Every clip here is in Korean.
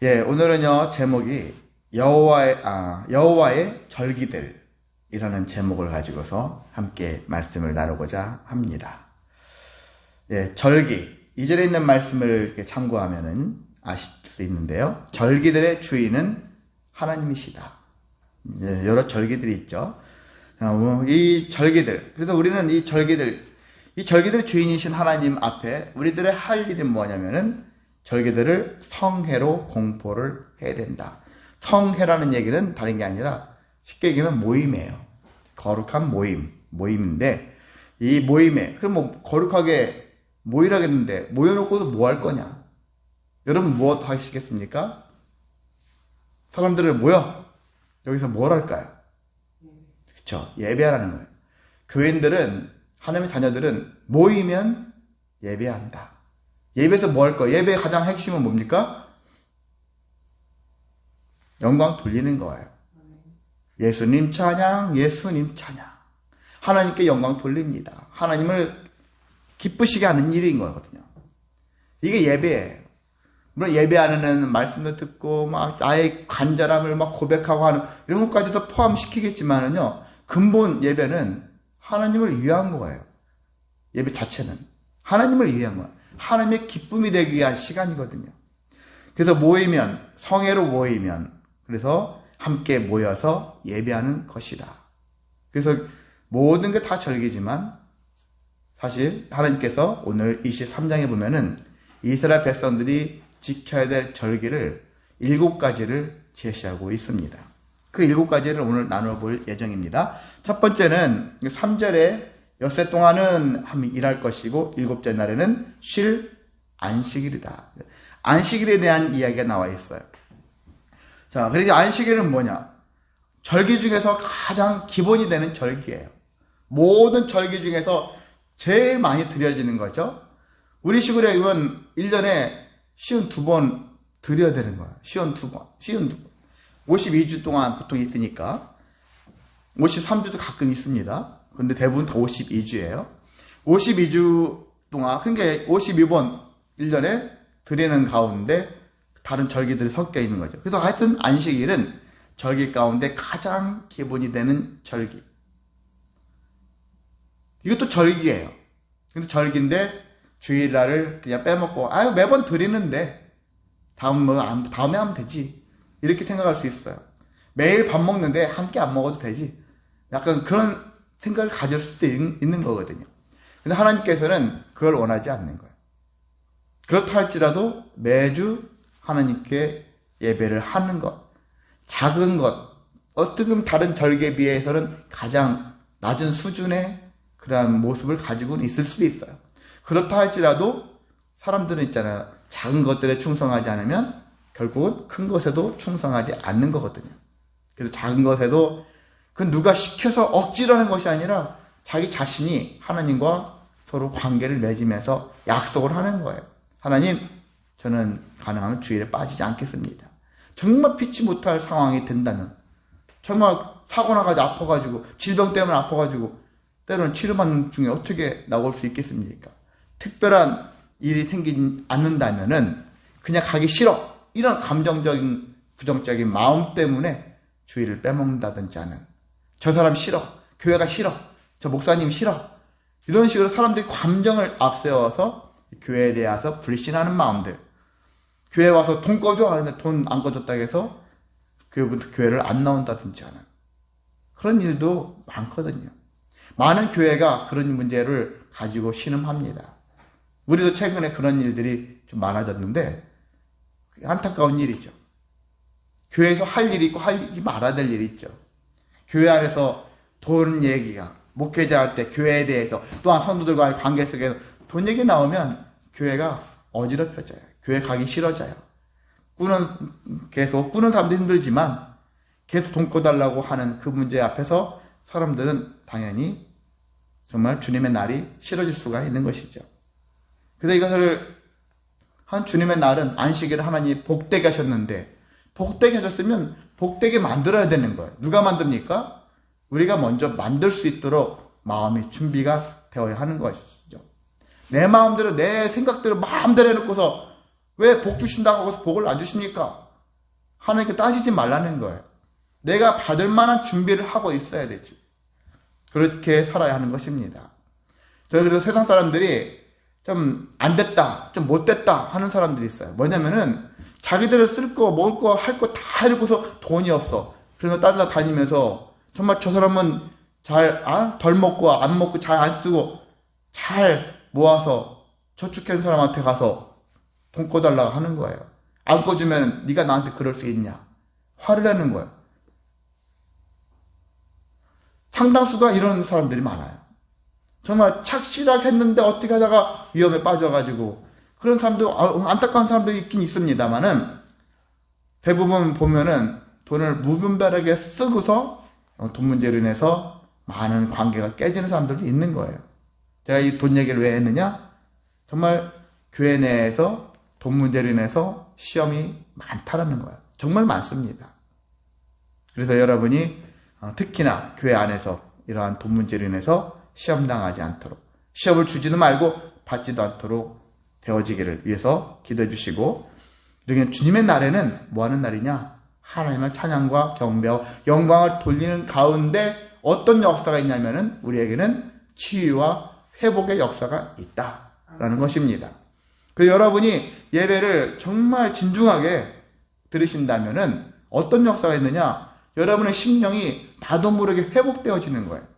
오늘은요, 제목이 여호와의 절기들이라는 제목을 가지고서 함께 말씀을 나누고자 합니다. 절기. 2절에 있는 말씀을 이렇게 참고하면은 아실 수 있는데요. 절기들의 주인은 하나님이시다. 여러 절기들이 있죠. 이 절기들. 그래서 우리는 이 절기들의 주인이신 하나님 앞에 우리들의 할 일이 뭐냐면은 절기들을 성회로 공포를 해야 된다. 성회라는 얘기는 다른 게 아니라 쉽게 얘기하면 모임이에요. 거룩한 모임인데 이 모임에 그럼 뭐 거룩하게 모이라겠는데 모여놓고도 뭐 할 거냐? 여러분 무엇 하시겠습니까? 사람들을 모여 여기서 뭘 할까요? 그렇죠. 예배하라는 거예요. 교인들은 하나님의 자녀들은 모이면 예배한다. 예배에서 뭐 할 거예요? 예배의 가장 핵심은 뭡니까? 영광 돌리는 거예요. 예수님 찬양, 예수님 찬양. 하나님께 영광 돌립니다. 하나님을 기쁘시게 하는 일인 거거든요. 이게 예배예요. 물론 예배하는 말씀도 듣고 막 나의 간절함을 막 고백하고 하는 이런 것까지도 포함시키겠지만은요. 근본 예배는 하나님을 위한 거예요. 예배 자체는 하나님을 위한 거예요. 하나님의 기쁨이 되기 위한 시간이거든요. 그래서 성회로 모이면 그래서 함께 모여서 예배하는 것이다. 그래서 모든 게 다 절기지만 사실 하나님께서 오늘 23장에 보면은 이스라엘 백성들이 지켜야 될 절기를 7가지를 제시하고 있습니다. 그 7가지를 오늘 나눠볼 예정입니다. 첫 번째는 3절에 엿새 동안은 일할 것이고 7째 날에는 쉴 안식일이다. 안식일에 대한 이야기가 나와 있어요. 자, 그래서 안식일은 뭐냐? 절기 중에서 가장 기본이 되는 절기예요. 모든 절기 중에서 제일 많이 드려지는 거죠. 우리 식으로 하면 1년에 시운 2번 드려야 되는 거예요. 시운 2번. 52주 동안 보통 있으니까 53주도 가끔 있습니다. 근데 대부분 다 52주예요. 52주 동안, 그러니까 52번 1년에 드리는 가운데 다른 절기들이 섞여 있는 거죠. 그래서 하여튼 안식일은 절기 가운데 가장 기본이 되는 절기. 이것도 절기예요. 근데 절기인데 주일날을 그냥 빼먹고, 매번 드리는데 다음에 하면 되지. 이렇게 생각할 수 있어요. 매일 밥 먹는데 한 끼 안 먹어도 되지. 약간 그런 생각을 가질 수도 있는 거거든요. 근데 하나님께서는 그걸 원하지 않는 거예요. 그렇다 할지라도 매주 하나님께 예배를 하는 것, 작은 것, 어떻게 보면 다른 절기에 비해서는 가장 낮은 수준의 그러한 모습을 가지고는 있을 수도 있어요. 그렇다 할지라도 사람들은 있잖아요. 작은 것들에 충성하지 않으면 결국은 큰 것에도 충성하지 않는 거거든요. 그래서 작은 것에도 그건 누가 시켜서 억지로 하는 것이 아니라 자기 자신이 하나님과 서로 관계를 맺으면서 약속을 하는 거예요. 하나님, 저는 가능하면 주일에 빠지지 않겠습니다. 정말 피치 못할 상황이 된다면, 정말 사고 나가지고 아파가지고, 질병 때문에 아파가지고, 때로는 치료받는 중에 어떻게 나올 수 있겠습니까? 특별한 일이 생기지 않는다면은 그냥 가기 싫어. 이런 감정적인, 부정적인 마음 때문에 주일을 빼먹는다든지 하는. 저 사람 싫어. 교회가 싫어. 저 목사님 싫어. 이런 식으로 사람들이 감정을 앞세워서 교회에 대해서 불신하는 마음들. 교회 와서 돈 꺼줘. 하는데 돈 안 꺼줬다고 해서 그부터 교회를 안 나온다든지 하는. 그런 일도 많거든요. 많은 교회가 그런 문제를 가지고 신음합니다. 우리도 최근에 그런 일들이 좀 많아졌는데 안타까운 일이죠. 교회에서 할 일이 있고 하지 말아야 될 일이 있죠. 교회 안에서 돈 얘기가, 목회자한테 교회에 대해서 또한 성도들과의 관계 속에서 돈 얘기 나오면 교회가 어지럽혀져요. 교회 가기 싫어져요. 계속 꾸는 사람도 힘들지만 계속 돈 꺼달라고 하는 그 문제 앞에서 사람들은 당연히 정말 주님의 날이 싫어질 수가 있는 것이죠. 그래서 이것을 한 주님의 날은 안식일을 하나님이 복되게 하셨는데 복되게 하셨으면 복되게 만들어야 되는 거예요. 누가 만듭니까? 우리가 먼저 만들 수 있도록 마음의 준비가 되어야 하는 것이죠. 내 마음대로 내 생각대로 마음대로 해놓고서 왜 복 주신다고 하고서 복을 안 주십니까? 하나님께 따지지 말라는 거예요. 내가 받을 만한 준비를 하고 있어야 되지. 그렇게 살아야 하는 것입니다. 저는 그래서 세상 사람들이 좀 안 됐다, 좀 못 됐다 하는 사람들이 있어요. 뭐냐면은 자기들은 쓸 거, 먹을 거, 할 거 다 해놓고서 돈이 없어. 그래서 딴 데 다니면서 정말 저 사람은 덜 먹고 안 먹고 잘 안 쓰고 잘 모아서 저축한 사람한테 가서 돈 꺼달라고 하는 거예요. 안 꺼주면 네가 나한테 그럴 수 있냐. 화를 내는 거예요. 상당수가 이런 사람들이 많아요. 정말 착실하게 했는데 어떻게 하다가 위험에 빠져가지고 그런 사람도 안타까운 사람도 있긴 있습니다만은 대부분 보면은 돈을 무분별하게 쓰고서 돈 문제로 인해서 많은 관계가 깨지는 사람들도 있는 거예요. 제가 이 돈 얘기를 왜 했느냐? 정말 교회 내에서 돈 문제로 인해서 시험이 많다라는 거예요. 정말 많습니다. 그래서 여러분이 특히나 교회 안에서 이러한 돈 문제로 인해서 시험 당하지 않도록, 시험을 주지도 말고 받지도 않도록 되어지기를 위해서 기도해 주시고, 이렇게 주님의 날에는 뭐 하는 날이냐? 하나님을 찬양과 경배와 영광을 돌리는 가운데 어떤 역사가 있냐면은 우리에게는 치유와 회복의 역사가 있다라는 것입니다. 그 여러분이 예배를 정말 진중하게 들으신다면은 어떤 역사가 있느냐? 여러분의 심령이 나도 모르게 회복되어지는 거예요.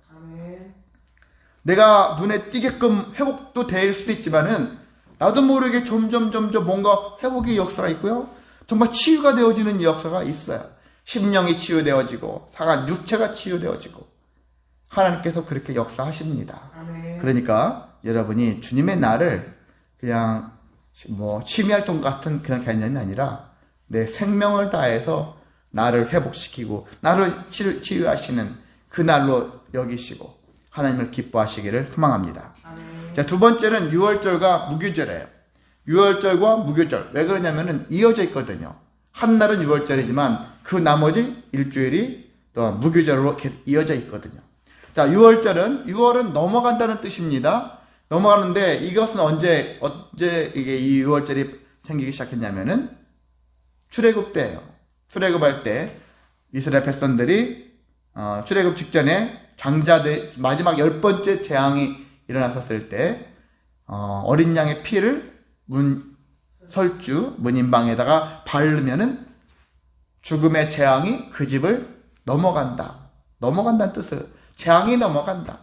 내가 눈에 띄게끔 회복도 될 수도 있지만은 나도 모르게 점점 뭔가 회복의 역사가 있고요. 정말 치유가 되어지는 역사가 있어요. 심령이 치유되어지고 상한 육체가 치유되어지고 하나님께서 그렇게 역사하십니다. 그러니까 여러분이 주님의 날을 그냥 뭐 취미활동 같은 그런 개념이 아니라 내 생명을 다해서 나를 회복시키고 나를 치유하시는 그 날로 여기시고 하나님을 기뻐하시기를 소망합니다. 자, 두 번째는 유월절과 무교절이에요. 유월절과 무교절. 왜 그러냐면은 이어져 있거든요. 한 날은 유월절이지만 그 나머지 일주일이 또 무교절로 이어져 있거든요. 자, 유월절은 6월은 넘어간다는 뜻입니다. 넘어가는데 이것은 언제 이게 이 유월절이 생기기 시작했냐면은 출애굽 때예요. 출애굽할 때 이스라엘 백성들이 출애굽 직전에 장자들 마지막 10번째 재앙이 일어났었을 때 어린 양의 피를 문인방에다가 바르면은 죽음의 재앙이 그 집을 넘어간다. 넘어간다는 뜻을 재앙이 넘어간다.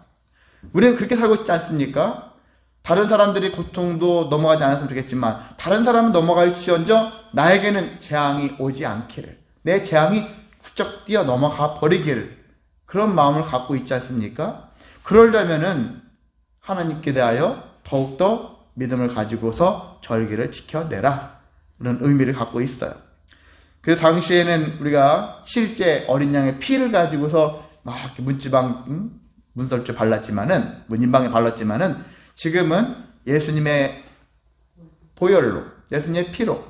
우리는 그렇게 살고 있지 않습니까? 다른 사람들이 고통도 넘어가지 않았으면 좋겠지만 다른 사람은 넘어갈지언정 나에게는 재앙이 오지 않기를, 내 재앙이 훌쩍 뛰어 넘어가 버리기를, 그런 마음을 갖고 있지 않습니까? 그러려면은 하나님께 대하여 더욱더 믿음을 가지고서 절기를 지켜내라, 그런 의미를 갖고 있어요. 그 당시에는 우리가 실제 어린 양의 피를 가지고서 막 이렇게 문설주 발랐지만은, 문인방에 발랐지만은 지금은 예수님의 보혈로, 예수님의 피로,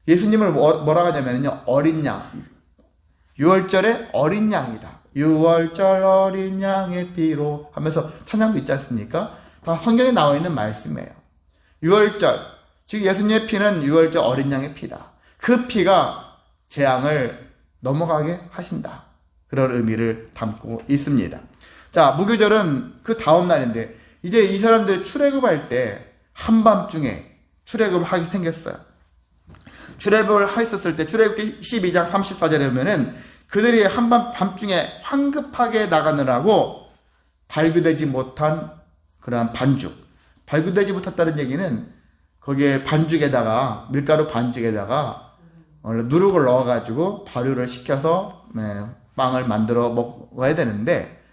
예수님을 뭐라 하냐면요, 어린 양, 유월절의 어린 양이다. 유월절 어린 양의 피로 하면서 찬양도 있지 않습니까? 다 성경에 나와 있는 말씀이에요. 유월절, 즉 예수님의 피는 유월절 어린 양의 피다. 그 피가 재앙을 넘어가게 하신다. 그런 의미를 담고 있습니다. 자, 무교절은 그 다음 날인데 이제 이 사람들이 출애굽할 때 한밤중에 출애굽을 하게 생겼어요. 출애굽을 했었을 때 출애굽기 12장 34절에 보면은 그들이 밤중에 황급하게 나가느라고 발교되지 못한 그러한 반죽. 발교되지 못했다는 얘기는 거기에 반죽에다가, 밀가루 반죽에다가 누룩을 넣어가지고 발효를 시켜서 빵을 만들어 먹어야 되는데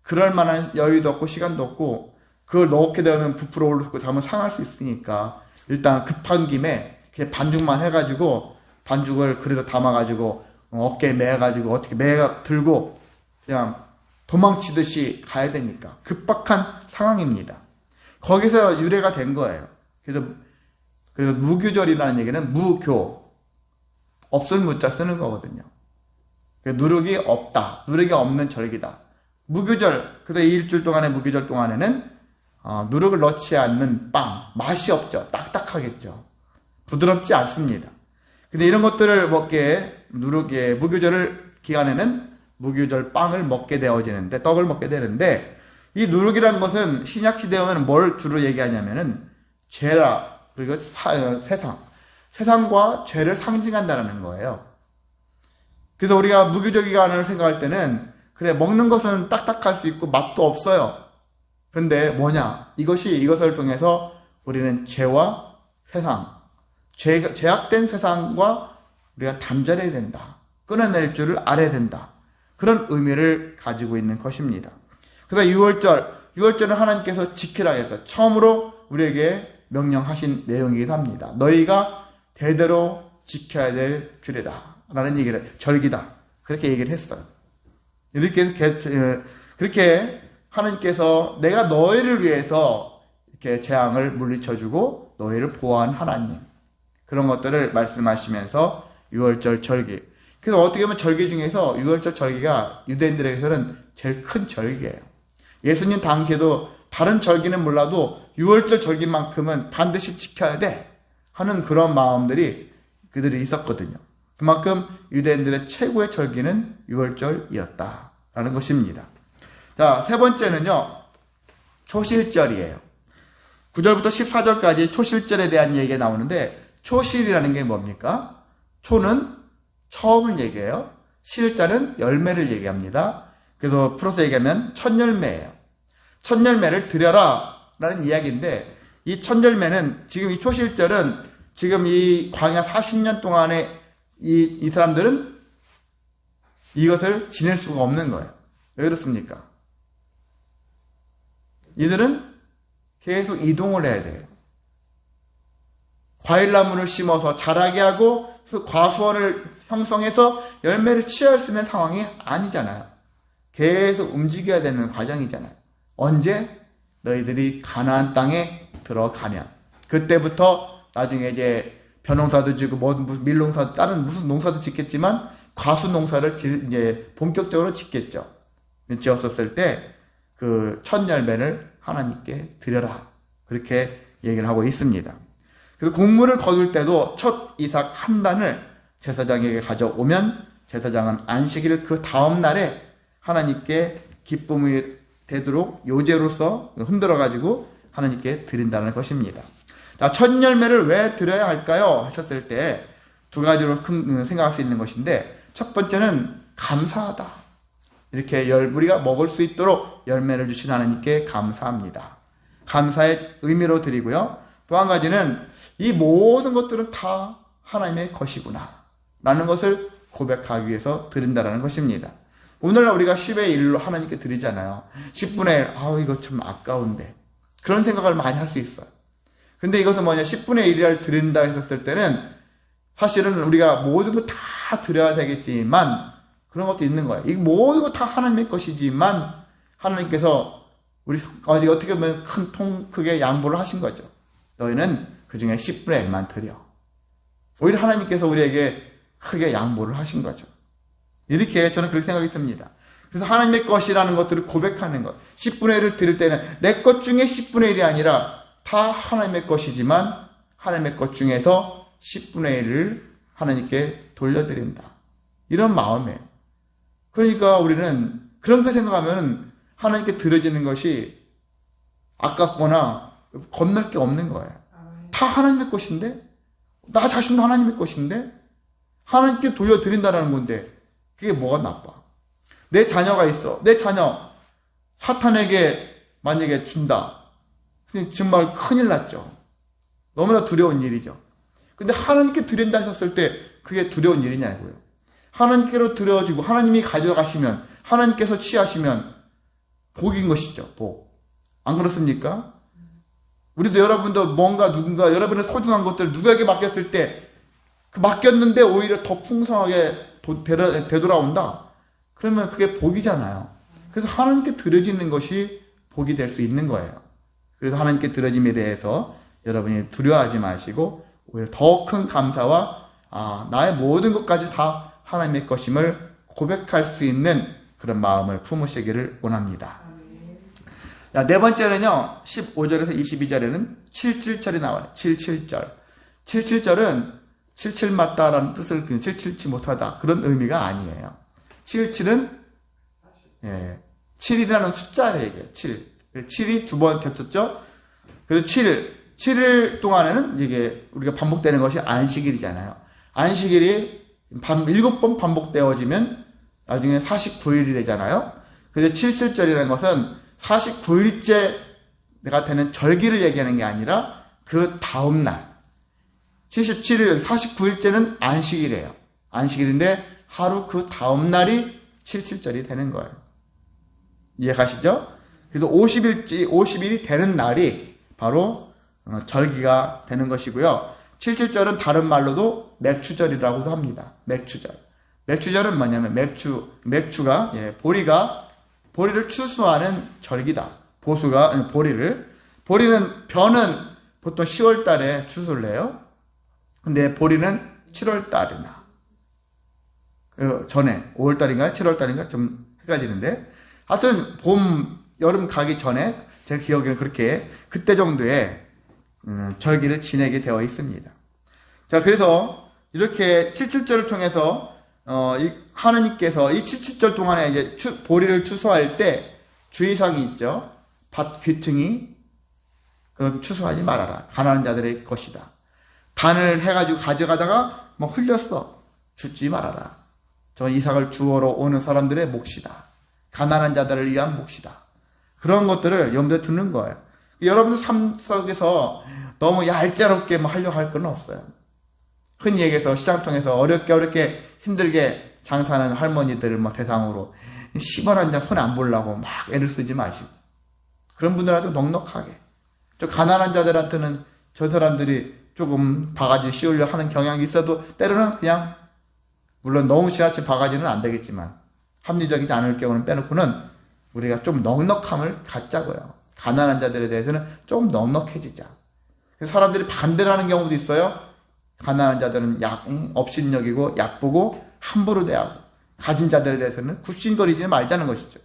그럴 만한 여유도 없고 시간도 없고 그걸 넣게 되면 부풀어 오르고 다음은 상할 수 있으니까 일단 급한 김에 그냥 반죽만 해가지고 반죽을 그릇에 담아가지고 어깨에 매가지고 어떻게 매가 들고 그냥 도망치듯이 가야 되니까 급박한 상황입니다. 거기서 유래가 된 거예요. 그래서 무교절이라는 얘기는 무교, 없을 무자 쓰는 거거든요. 누룩이 없다, 누룩이 없는 절기다. 무교절, 그래서 이 일주일 동안의 무교절 동안에는 누룩을 넣지 않는 빵, 맛이 없죠. 딱딱하겠죠. 부드럽지 않습니다. 근데 이런 것들을 무교절 기간에는 무교절 빵을 먹게 되어지는데, 떡을 먹게 되는데, 이 누룩이라는 것은 신약시대에 오면 뭘 주로 얘기하냐면은 죄라, 그리고 세상과 죄를 상징한다는 거예요. 그래서 우리가 무교절 기간을 생각할 때는 그래, 먹는 것은 딱딱할 수 있고 맛도 없어요. 그런데 뭐냐? 이것을 통해서 우리는 죄와 세상, 죄악된 세상과 우리가 단절해야 된다. 끊어낼 줄을 알아야 된다. 그런 의미를 가지고 있는 것입니다. 그래서 6월절은 하나님께서 지키라 해서 처음으로 우리에게 명령하신 내용이기도 합니다. 너희가 대대로 지켜야 될 규례다. 라는 얘기를, 절기다. 그렇게 얘기를 했어요. 그렇게 하나님께서 내가 너희를 위해서 이렇게 재앙을 물리쳐주고 너희를 보호한 하나님. 그런 것들을 말씀하시면서 6월절 절기. 그래서 어떻게 보면 절기 중에서 6월절 절기가 유대인들에게서는 제일 큰 절기예요. 예수님 당시에도 다른 절기는 몰라도 6월절 절기만큼은 반드시 지켜야 돼 하는 그런 마음들이 그들이 있었거든요. 그만큼 유대인들의 최고의 절기는 6월절이었다라는 것입니다. 자, 세 번째는요, 초실절이에요. 9절부터 14절까지 초실절에 대한 얘기가 나오는데, 초실이라는 게 뭡니까? 초는 처음을 얘기해요. 실자는 열매를 얘기합니다. 그래서 풀어서 얘기하면 첫 열매예요. 첫 열매를 드려라 라는 이야기인데, 이 첫 열매는 지금 이 초실절은 지금 이 광야 40년 동안에 이 사람들은 이것을 지낼 수가 없는 거예요. 왜 그렇습니까? 이들은 계속 이동을 해야 돼요. 과일나무를 심어서 자라게 하고 과수원을 형성해서 열매를 취할 수 있는 상황이 아니잖아요. 계속 움직여야 되는 과정이잖아요. 언제? 너희들이 가나안 땅에 들어가면. 그때부터 나중에 이제 벼농사도 짓고 무슨 밀농사, 다른 무슨 농사도 짓겠지만 과수 농사를 이제 본격적으로 짓겠죠. 지었었을 때 그 첫 열매를 하나님께 드려라. 그렇게 얘기를 하고 있습니다. 그래서 곡물을 거둘 때도 첫 이삭 한 단을 제사장에게 가져오면 제사장은 안식일을 그 다음 날에 하나님께 기쁨이 되도록 요제로서 흔들어 가지고 하나님께 드린다는 것입니다. 자, 첫 열매를 왜 드려야 할까요? 하셨을 때 두 가지로 생각할 수 있는 것인데, 첫 번째는 감사하다. 이렇게 우리가 먹을 수 있도록 열매를 주신 하나님께 감사합니다. 감사의 의미로 드리고요. 또 한 가지는 이 모든 것들은 다 하나님의 것이구나 라는 것을 고백하기 위해서 드린다는 것입니다. 오늘날 우리가 10의 1로 하나님께 드리잖아요. 10분의 1, 이거 참 아까운데. 그런 생각을 많이 할 수 있어요. 근데 이것은 뭐냐, 10분의 1을 드린다 했었을 때는 사실은 우리가 모든 거 다 드려야 되겠지만 그런 것도 있는 거예요. 이 모든 거 다 하나님의 것이지만 하나님께서 우리 어떻게 보면 크게 양보를 하신 거죠. 너희는 그 중에 10분의 1만 드려. 오히려 하나님께서 우리에게 크게 양보를 하신 거죠. 이렇게 저는 그렇게 생각이 듭니다. 그래서 하나님의 것이라는 것들을 고백하는 것. 10분의 1을 드릴 때는 내 것 중에 10분의 1이 아니라 다 하나님의 것이지만 하나님의 것 중에서 10분의 1을 하나님께 돌려드린다. 이런 마음이에요. 그러니까 우리는 그런 거 생각하면 하나님께 드려지는 것이 아깝거나 겁날 게 없는 거예요. 다 하나님의 것인데, 나 자신도 하나님의 것인데 하나님께 돌려드린다는 건데 그게 뭐가 나빠? 내 자녀가 있어. 내 자녀 사탄에게 만약에 준다. 정말 큰일 났죠. 너무나 두려운 일이죠. 근데 하나님께 드린다 했었을 때 그게 두려운 일이냐고요. 하나님께로 드려지고 하나님이 가져가시면, 하나님께서 취하시면 복인 것이죠. 복. 안 그렇습니까? 우리도 여러분도 뭔가 누군가 여러분의 소중한 것들을 누구에게 맡겼을 때 그 맡겼는데 오히려 더 풍성하게 되돌아온다. 그러면 그게 복이잖아요. 그래서 하나님께 드려지는 것이 복이 될 수 있는 거예요. 그래서 하나님께 드려짐에 대해서 여러분이 두려워하지 마시고 오히려 더 큰 감사와 나의 모든 것까지 다 하나님의 것임을 고백할 수 있는 그런 마음을 품으시기를 원합니다. 자, 네 번째는요, 15절에서 22절에는 77절이 나와요. 77절. 77절은 77 맞다라는 뜻을 그냥 777 못하다 그런 의미가 아니에요. 77은 7이라는 숫자를 얘기해요. 7. 7이 두 번 겹쳤죠? 그래서 7일 동안에는 이게 우리가 반복되는 것이 안식일이잖아요. 안식일이 7번 반복되어지면 나중에 49일이 되잖아요. 그래서 77절이라는 것은 49일째가 되는 절기를 얘기하는 게 아니라 그 다음 날 77일, 49일째는 안식일이에요. 안식일인데 하루 그 다음 날이 77절이 되는 거예요. 이해가시죠? 그래서 50일이 되는 날이 바로 절기가 되는 것이고요. 77절은 다른 말로도 맥추절이라고도 합니다. 맥추절. 맥추절은 뭐냐면 맥추가 보리를 추수하는 절기다. 보리는 벼는 보통 10월 달에 추수를 해요. 근데 보리는 7월 달이나 전에 5월 달인가 7월 달인가 좀 헷갈리는데 하여튼 여름 가기 전에 제 기억에는 그렇게 그때 정도에 절기를 지내게 되어 있습니다. 자, 그래서 이렇게 77절을 통해서 하느님께서 이 77절 동안에 이제 보리를 추수할 때 주의사항이 있죠. 밭 귀퉁이 그건 추수하지 말아라. 가난한 자들의 것이다. 단을 해가지고 가져가다가 흘렸어. 줍지 말아라. 저 이삭을 주워러 오는 사람들의 몫이다. 가난한 자들을 위한 몫이다. 그런 것들을 염두에 두는 거예요. 여러분들 삶 속에서 너무 얄짤없게 하려고 할 건 없어요. 흔히 얘기해서 시장 통해서 어렵게 힘들게 장사하는 할머니들을 대상으로 10원 한 장 손에 안 보려고 막 애를 쓰지 마시고 그런 분들한테 넉넉하게 좀 가난한 자들한테는 저 사람들이 조금 바가지 씌우려 하는 경향이 있어도 때로는 그냥 물론 너무 지나친 바가지는 안 되겠지만 합리적이지 않을 경우는 빼놓고는 우리가 좀 넉넉함을 갖자고요. 가난한 자들에 대해서는 좀 넉넉해지자. 사람들이 반대를 하는 경우도 있어요. 가난한 자들은 업신여기고 약보고 함부로 대하고 가진 자들에 대해서는 굽신거리지 말자는 것이죠.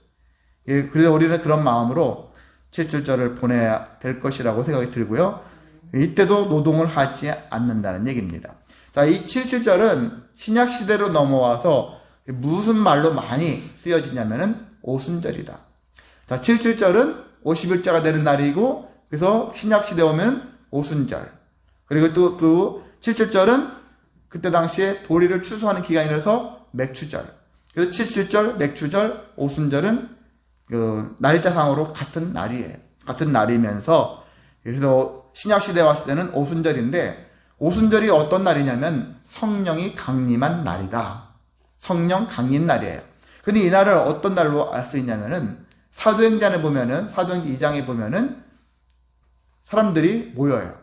그래서 우리는 그런 마음으로 77절을 보내야 될 것이라고 생각이 들고요. 이때도 노동을 하지 않는다는 얘기입니다. 자, 이 77절은 신약시대로 넘어와서 무슨 말로 많이 쓰여지냐면은 오순절이다. 자, 77절은 50일째가 되는 날이고, 그래서 신약시대 오면 오순절. 그리고 또 77절은 그때 당시에 보리를 추수하는 기간이라서 맥추절. 그래서 77절, 맥추절, 오순절은 날짜상으로 같은 날이에요. 같은 날이면서, 그래서 신약시대에 왔을 때는 오순절인데, 오순절이 어떤 날이냐면 성령이 강림한 날이다. 성령 강림 날이에요. 근데 이 날을 어떤 날로 알 수 있냐면은 사도행전에 보면은 사도행전 2장에 보면은 사람들이 모여요.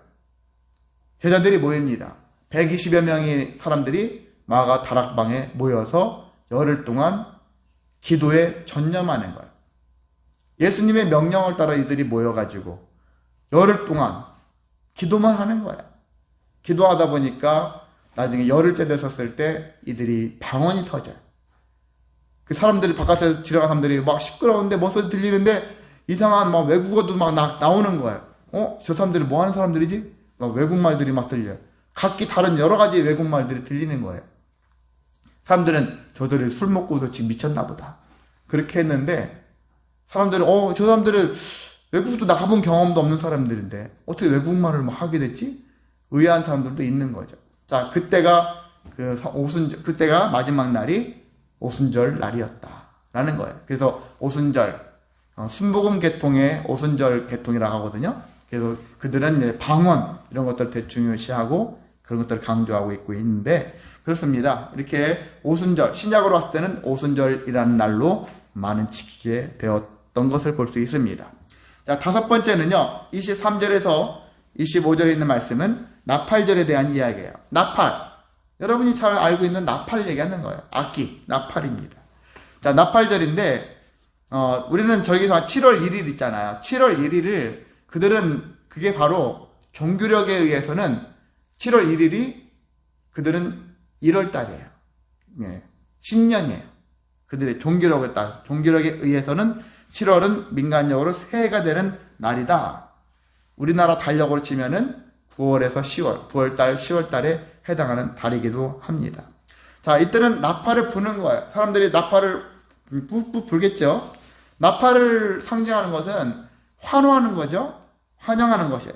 제자들이 모입니다. 120여 명의 사람들이 마가 다락방에 모여서 열흘 동안 기도에 전념하는 거예요. 예수님의 명령을 따라 이들이 모여가지고 열흘 동안 기도만 하는 거예요. 기도하다 보니까 나중에 열흘째 됐었을 때 이들이 방언이 터져요. 그 사람들이 바깥에서 지나간 사람들이 막 시끄러운데 뭔 소리 들리는데 이상한 외국어도 막 나오는 거예요. 저 사람들이 뭐 하는 사람들이지? 막 외국말들이 막 들려요. 각기 다른 여러 가지 외국말들이 들리는 거예요. 사람들은 저들이 술 먹고도 지금 미쳤나 보다. 그렇게 했는데 사람들은 저 사람들은 외국도 나가본 경험도 없는 사람들인데 어떻게 외국말을 막 하게 됐지? 의아한 사람들도 있는 거죠. 자, 그때가 그때가 마지막 날이 오순절 날이었다라는 거예요. 그래서 오순절, 순복음 계통의 오순절 계통이라고 하거든요. 그래서 그들은 이제 방언 이런 것들을 대중요시하고 그런 것들을 강조하고 있는데 그렇습니다. 이렇게 오순절, 신약으로 왔을 때는 오순절이라는 날로 많은 지키게 되었던 것을 볼 수 있습니다. 자, 다섯 번째는요. 23절에서 25절에 있는 말씀은 나팔절에 대한 이야기예요. 나팔. 여러분이 잘 알고 있는 나팔을 얘기하는 거예요. 악기, 나팔입니다. 자, 나팔절인데 우리는 저기서 7월 1일 있잖아요. 7월 1일을 그게 바로 종교력에 의해서는 7월 1일이 그들은 1월 달이에요. 예, 신년이에요. 그들의 종교력에 의해서는 7월은 민간적으로 새해가 되는 날이다. 우리나라 달력으로 치면은 9월에서 10월, 9월달, 10월달에 해당하는 달이기도 합니다. 자, 이때는 나팔을 부는 거예요. 사람들이 나팔을 뿜뿜 불겠죠. 나팔을 상징하는 것은 환호하는 거죠. 환영하는 것이에요.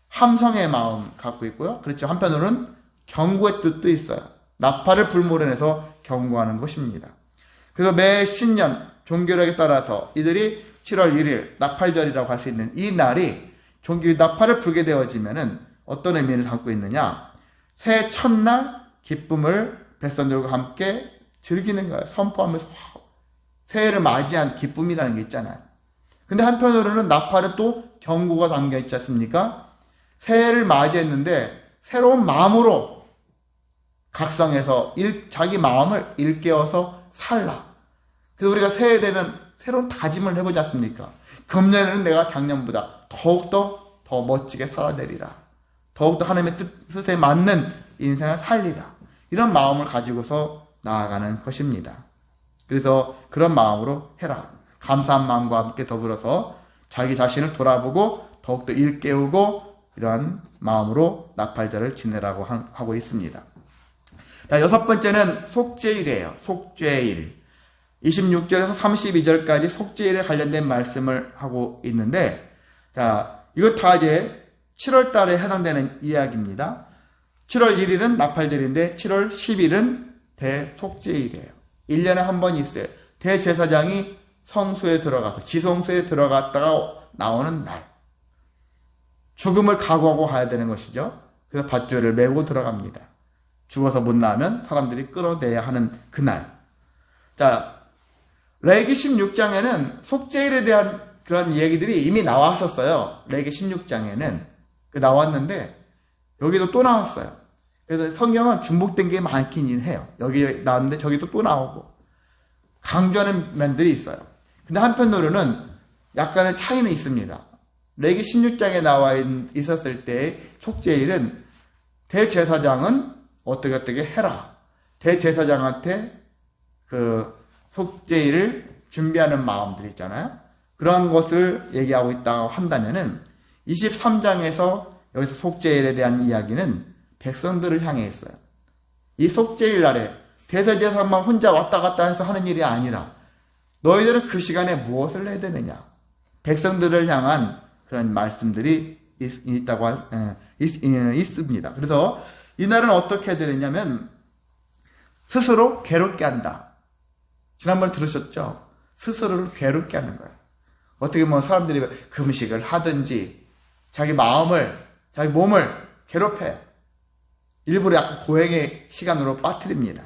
함성의 마음 갖고 있고요. 그렇죠. 한편으로는 경고의 뜻도 있어요. 나팔을 불모련해서 경고하는 것입니다. 그래서 매 신년 종교력에 따라서 이들이 7월 1일 나팔절이라고 할 수 있는 이 날이 종교 나팔을 불게 되어지면은 어떤 의미를 담고 있느냐? 새해 첫날 기쁨을 백성들과 함께 즐기는 거예요. 선포하면서 새해를 맞이한 기쁨이라는 게 있잖아요. 근데 한편으로는 나팔은 또 경고가 담겨 있지 않습니까? 새해를 맞이했는데 새로운 마음으로 각성해서 자기 마음을 일깨워서 살라. 그래서 우리가 새해 되면 새로운 다짐을 해보지 않습니까? 금년에는 내가 작년보다 더욱더 더 멋지게 살아내리라. 더욱더 하나님의 뜻에 맞는 인생을 살리라. 이런 마음을 가지고서 나아가는 것입니다. 그래서 그런 마음으로 해라. 감사한 마음과 함께 더불어서 자기 자신을 돌아보고 더욱더 일깨우고 이러한 마음으로 나팔절을 지내라고 하고 있습니다. 자, 6번째는 속죄일이에요. 속죄일. 26절에서 32절까지 속죄일에 관련된 말씀을 하고 있는데, 자, 이거 다 이제 7월 달에 해당되는 이야기입니다. 7월 1일은 나팔절인데 7월 10일은 대속죄일이에요. 1년에 한 번 있어요. 대제사장이 성소에 들어가서 지성소에 들어갔다가 나오는 날. 죽음을 각오하고 가야 되는 것이죠. 그래서 밧줄을 메고 들어갑니다. 죽어서 못 나오면 사람들이 끌어내야 하는 그날. 자, 레기 16장에는 속죄일에 대한 그런 얘기들이 이미 나왔었어요. 레기 16장에는. 나왔는데 여기도 또 나왔어요. 그래서 성경은 중복된 게 많긴 해요. 여기 나왔는데 저기도 또 나오고 강조하는 면들이 있어요. 근데 한편으로는 약간의 차이는 있습니다. 레기 16장에 나와 있었을 때 속죄일은 대제사장은 어떻게 해라. 대제사장한테 그 속죄일을 준비하는 마음들이 있잖아요. 그런 것을 얘기하고 있다고 한다면은 23장에서 여기서 속죄일에 대한 이야기는 백성들을 향해 있어요. 이 속죄일 날에 대제사장만 혼자 왔다 갔다 해서 하는 일이 아니라 너희들은 그 시간에 무엇을 해야 되느냐. 백성들을 향한 그런 말씀들이 있습니다. 그래서 이날은 어떻게 해야 되느냐면 스스로 괴롭게 한다. 지난번에 들으셨죠? 스스로를 괴롭게 하는 거예요. 어떻게 보면 사람들이 금식을 하든지 자기 마음을, 자기 몸을 괴롭혀요. 일부러 약간 고행의 시간으로 빠뜨립니다.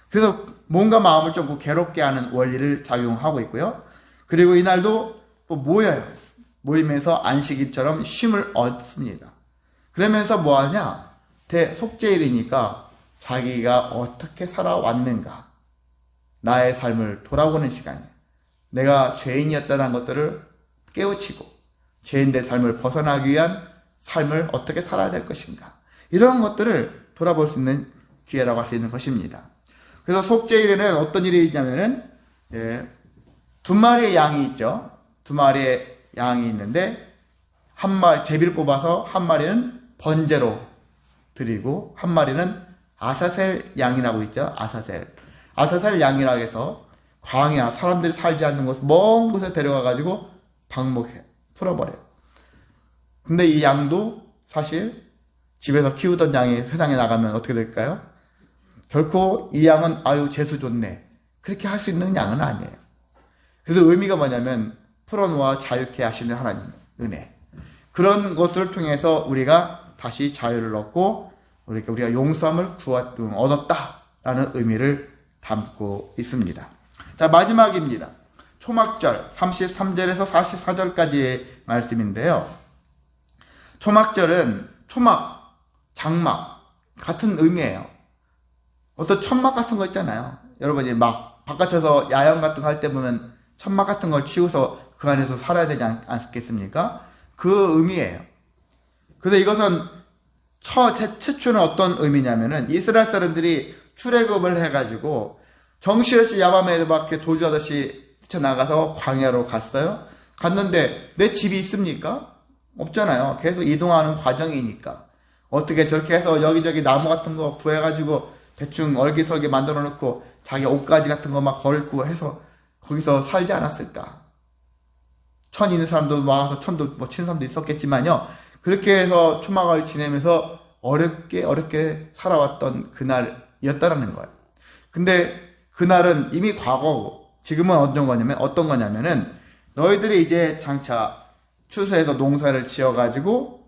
그래서 몸과 마음을 좀 괴롭게 하는 원리를 작용하고 있고요. 그리고 이날도 또 모여요. 모이면서 안식일처럼 쉼을 얻습니다. 그러면서 뭐하냐? 대속죄일이니까 자기가 어떻게 살아왔는가. 나의 삶을 돌아보는 시간이에요. 내가 죄인이었다는 것들을 깨우치고 죄인된 삶을 벗어나기 위한 삶을 어떻게 살아야 될 것인가. 이런 것들을 돌아볼 수 있는 기회라고 할 수 있는 것입니다. 그래서 속죄일에는 어떤 일이 있냐면은 두 마리의 양이 있죠. 두 마리의 양이 있는데 한 마리 제비를 뽑아서 한 마리는 번제로 드리고 한 마리는 아사셀 양이라고 있죠. 아사셀 양이라고 해서 광야 사람들이 살지 않는 곳 먼 곳에 데려가 가지고 방목해 풀어버려요. 근데 이 양도 사실 집에서 키우던 양이 세상에 나가면 어떻게 될까요? 결코 이 양은 아유 재수 좋네 그렇게 할 수 있는 양은 아니에요. 그래서 의미가 뭐냐면 풀어놓아 자유케 하시는 하나님 은혜, 그런 것을 통해서 우리가 다시 자유를 얻고 우리가 용서함을 얻었다라는 의미를 담고 있습니다. 자, 마지막입니다. 초막절 33절에서 44절까지의 말씀인데요. 초막절은 초막, 장막 같은 의미예요. 어떤 천막 같은 거 있잖아요. 여러분 이제 막 바깥에서 야영 같은 거 할 때 보면 천막 같은 걸 치우서 그 안에서 살아야 되지 않겠습니까? 그 의미예요. 그래서 이것은 최초는 어떤 의미냐면은 이스라엘 사람들이 출애굽을 해가지고 정신없이 야밤에 막 이렇게 도주하듯이 뛰쳐나가서 광야로 갔어요. 갔는데 내 집이 있습니까? 없잖아요. 계속 이동하는 과정이니까 어떻게 저렇게 해서 여기저기 나무 같은 거 구해가지고 대충 얼기설기 만들어 놓고 자기 옷가지 같은 거 막 걸고 해서 거기서 살지 않았을까? 천 있는 사람도 와서 천도 뭐 치는 사람도 있었겠지만요. 그렇게 해서 초막을 지내면서 어렵게 살아왔던 그날이었다라는 거예요. 근데 그날은 이미 과거고 지금은 어떤 거냐면은 너희들이 이제 장차 추수해서 농사를 지어가지고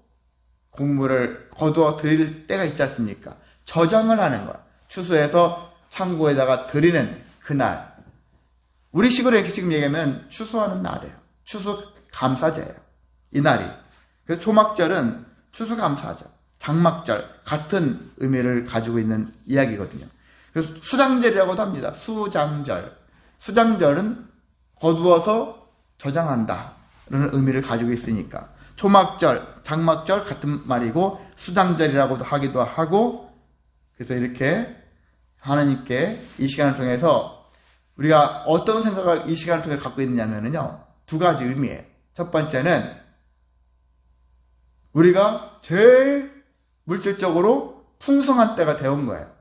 곡물을 거두어 드릴 때가 있지 않습니까? 저장을 하는 거야. 추수해서 창고에다가 드리는 그날. 우리 식으로 이렇게 지금 얘기하면 추수하는 날이에요. 추수감사제예요. 이 날이. 그래서 초막절은 추수감사죠. 장막절 같은 의미를 가지고 있는 이야기거든요. 그래서 수장절이라고도 합니다. 수장절. 수장절은 거두어서 저장한다 라는 의미를 가지고 있으니까 초막절, 장막절 같은 말이고 수장절이라고도 하기도 하고, 그래서 이렇게 하나님께 이 시간을 통해서 우리가 어떤 생각을 이 시간을 통해 갖고 있느냐면요, 두 가지 의미예요. 첫 번째는 우리가 제일 물질적으로 풍성한 때가 되온 거예요.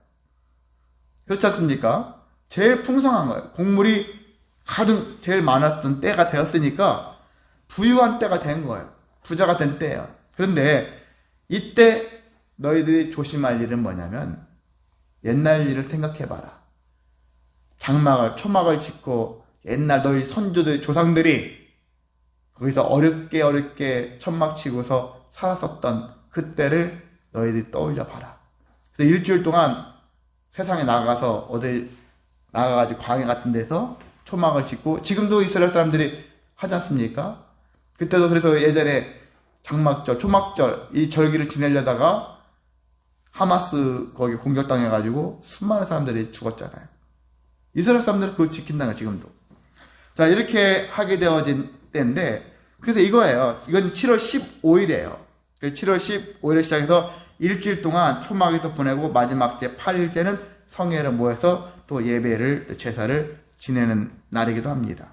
그렇지 않습니까? 제일 풍성한 거예요. 곡물이 가득 제일 많았던 때가 되었으니까 부유한 때가 된 거예요. 부자가 된 때예요. 그런데 이때 너희들이 조심할 일은 뭐냐면 옛날 일을 생각해봐라. 초막을 짓고 옛날 너희 선조들, 조상들이 거기서 어렵게 천막 치고서 살았었던 그때를 너희들이 떠올려봐라. 그래서 일주일 동안 세상에 나가서 어디 나가가지고 광야 같은 데서 초막을 짓고, 지금도 이스라엘 사람들이 하지 않습니까? 그때도 그래서 예전에 장막절, 초막절 이 절기를 지내려다가 하마스 거기 공격당해가지고 수많은 사람들이 죽었잖아요. 이스라엘 사람들은 그거 지킨다는 거예요, 지금도. 자, 이렇게 하게 되어진 때인데, 그래서 이거예요. 이건 7월 15일이에요. 7월 15일에 시작해서 일주일 동안 초막에서 보내고 마지막 제 8일째는 성회를 모여서 또 예배를, 제사를 지내는 날이기도 합니다.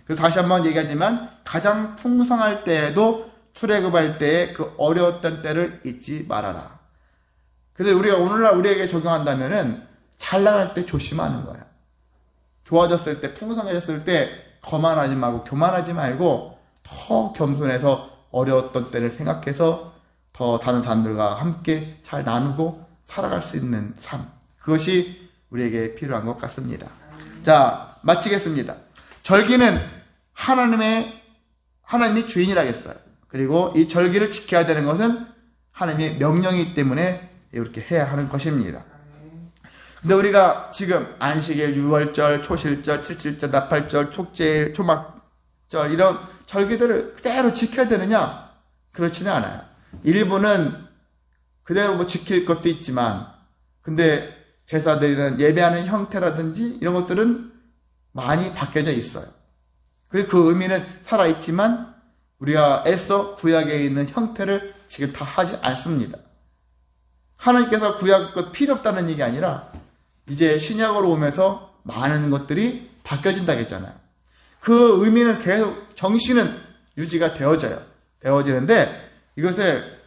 그래서 다시 한번 얘기하지만 가장 풍성할 때에도 출애굽할 때의 그 어려웠던 때를 잊지 말아라. 그래서 우리가 오늘날 우리에게 적용한다면은 잘 나갈 때 조심하는 거예요. 좋아졌을 때, 풍성해졌을 때 거만하지 말고 교만하지 말고 더 겸손해서 어려웠던 때를 생각해서 더 다른 사람들과 함께 잘 나누고 살아갈 수 있는 삶. 그것이 우리에게 필요한 것 같습니다. 자, 마치겠습니다. 절기는 하나님이 주인이라겠어요. 그리고 이 절기를 지켜야 되는 것은 하나님의 명령이기 때문에 이렇게 해야 하는 것입니다. 근데 우리가 지금 안식일, 유월절, 초실절, 칠칠절, 나팔절, 촉제일, 초막절 이런 절기들을 그대로 지켜야 되느냐? 그렇지는 않아요. 일부는 그대로 뭐 지킬 것도 있지만, 근데 제사드리는 예배하는 형태라든지 이런 것들은 많이 바뀌어져 있어요. 그리고 그 의미는 살아있지만 우리가 애써 구약에 있는 형태를 지금 다 하지 않습니다. 하나님께서 구약 것 필요 없다는 얘기 아니라 이제 신약으로 오면서 많은 것들이 바뀌어진다고 했잖아요. 그 의미는 계속, 정신은 유지가 되어지는데 이것을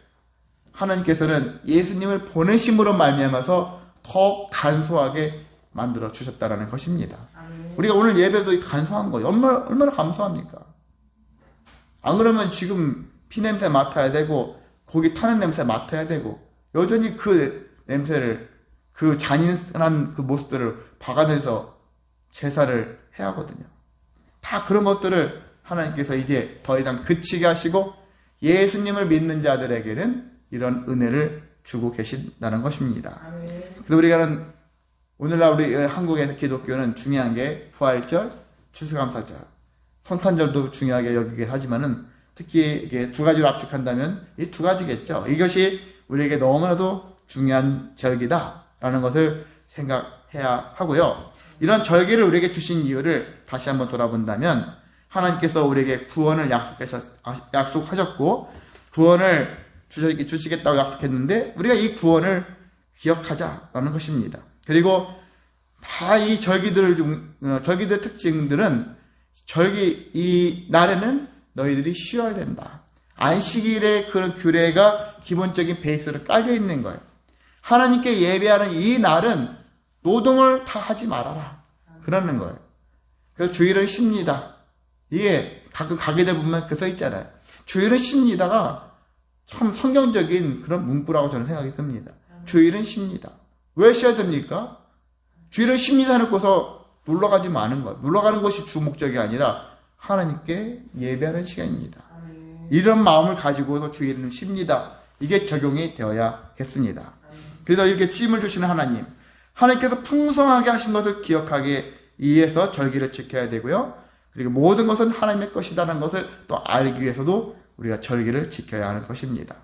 하나님께서는 예수님을 보내심으로 말미암아서 더 간소하게 만들어 주셨다는 것입니다. 우리가 오늘 예배도 간소한 거예요. 얼마나 감소합니까? 안 그러면 지금 피냄새 맡아야 되고 고기 타는 냄새 맡아야 되고 여전히 그 냄새를, 그 잔인한 그 모습들을 박아내서 제사를 해야 하거든요. 다 그런 것들을 하나님께서 이제 더 이상 그치게 하시고 예수님을 믿는 자들에게는 이런 은혜를 주고 계신다는 것입니다. 그래서 우리가는 오늘날 우리 한국의 기독교는 중요한 게 부활절, 추수감사절, 성탄절도 중요하게 여기게 하지만은 특히 이게 두 가지로 압축한다면 이 두 가지겠죠. 이것이 우리에게 너무나도 중요한 절기다라는 것을 생각해야 하고요. 이런 절기를 우리에게 주신 이유를 다시 한번 돌아본다면 하나님께서 우리에게 구원을 약속하셨고 구원을 주시겠다고 약속했는데 우리가 이 구원을 기억하자라는 것입니다. 그리고 다 이 절기들의 특징들은 이 날에는 너희들이 쉬어야 된다. 안식일의 그런 규례가 기본적인 베이스로 깔려 있는 거예요. 하나님께 예배하는 이 날은 노동을 다 하지 말아라. 그러는 거예요. 그래서 주일은 쉽니다. 이게 가끔 가게들 보면 그 써 있잖아요. 주일은 쉽니다가 참 성경적인 그런 문구라고 저는 생각이 듭니다. 주일은 쉽니다. 왜 쉬어야 됩니까? 주일은 쉽니다 해놓고서 놀러가지 마는 것. 놀러가는 것이 주 목적이 아니라 하나님께 예배하는 시간입니다. 이런 마음을 가지고서 주일은 쉽니다. 이게 적용이 되어야겠습니다. 그래서 이렇게 찜을 주시는 하나님, 하나님께서 풍성하게 하신 것을 기억하기 위해서 절기를 지켜야 되고요. 그리고 모든 것은 하나님의 것이라는 것을 또 알기 위해서도 우리가 절기를 지켜야 하는 것입니다.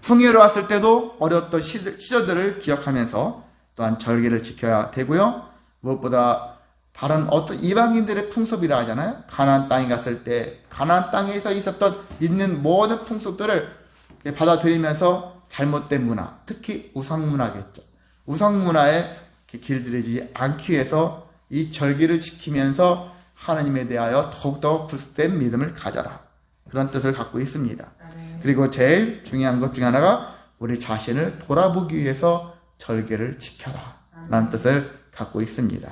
풍요로웠을 때도 어려웠던 시절들을 기억하면서 또한 절기를 지켜야 되고요. 무엇보다 다른 어떤 이방인들의 풍습이라 하잖아요. 가나안 땅에 갔을 때 가나안 땅에서 있는 모든 풍습들을 받아들이면서 잘못된 문화, 특히 우상 문화겠죠. 우상 문화에 길들이지 않기 위해서 이 절기를 지키면서 하나님에 대하여 더욱더 굳센 믿음을 가져라. 그런 뜻을 갖고 있습니다. 그리고 제일 중요한 것 중에 하나가 우리 자신을 돌아보기 위해서 절기를 지켜라. 라는 뜻을 갖고 있습니다.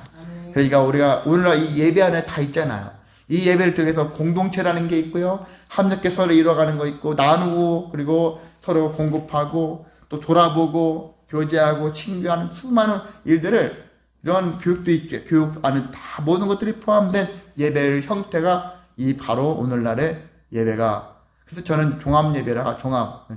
그러니까 우리가 오늘날 이 예배 안에 다 있잖아요. 이 예배를 통해서 공동체라는 게 있고요. 합력해 서로 이뤄가는 거 있고, 나누고, 그리고 서로 공급하고, 또 돌아보고, 교제하고, 친교하는 수많은 일들을, 이런 교육도 있죠. 교육 안에 다 모든 것들이 포함된 예배의 형태가 이 바로 오늘날의 예배가, 그래서 저는 종합예배라,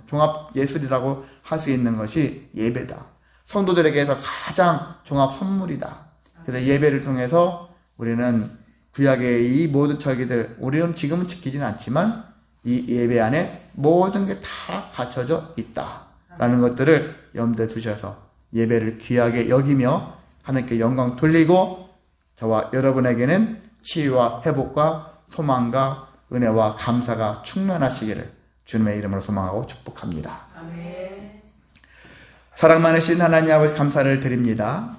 종합예술이라고 할 수 있는 것이 예배다. 성도들에게서 가장 종합 선물이다. 그래서 예배를 통해서 우리는 구약의 이 모든 절기들, 우리는 지금은 지키지는 않지만 이 예배 안에 모든 게 다 갖춰져 있다라는 것들을 염두에 두셔서 예배를 귀하게 여기며 하나님께 영광 돌리고 저와 여러분에게는 치유와 회복과 소망과 은혜와 감사가 충만하시기를 주님의 이름으로 소망하고 축복합니다. 아멘. 사랑 많으신 하나님 아버지 감사를 드립니다.